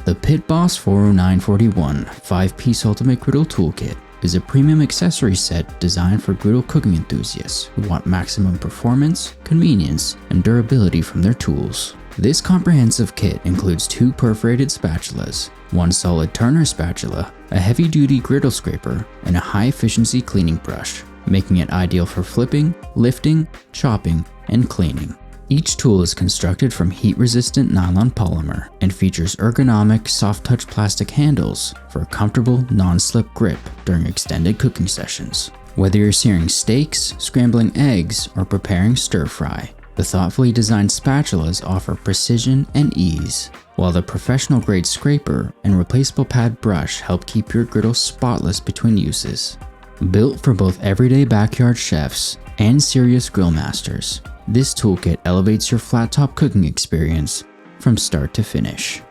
The Pit Boss 40941 5-piece Ultimate Griddle Toolkit is a premium accessory set designed for griddle cooking enthusiasts who want maximum performance, convenience, and durability from their tools. This comprehensive kit includes 2 perforated spatulas, 1 solid turner spatula, a heavy-duty griddle scraper, and a high-efficiency cleaning brush, making it ideal for flipping, lifting, chopping, and cleaning. Each tool is constructed from heat-resistant nylon polymer and features ergonomic, soft-touch plastic handles for a comfortable, non-slip grip during extended cooking sessions. Whether you're searing steaks, scrambling eggs, or preparing stir-fry, the thoughtfully designed spatulas offer precision and ease, while the professional-grade scraper and replaceable pad brush help keep your griddle spotless between uses. Built for both everyday backyard chefs and serious grill masters, this toolkit elevates your flat-top cooking experience from start to finish.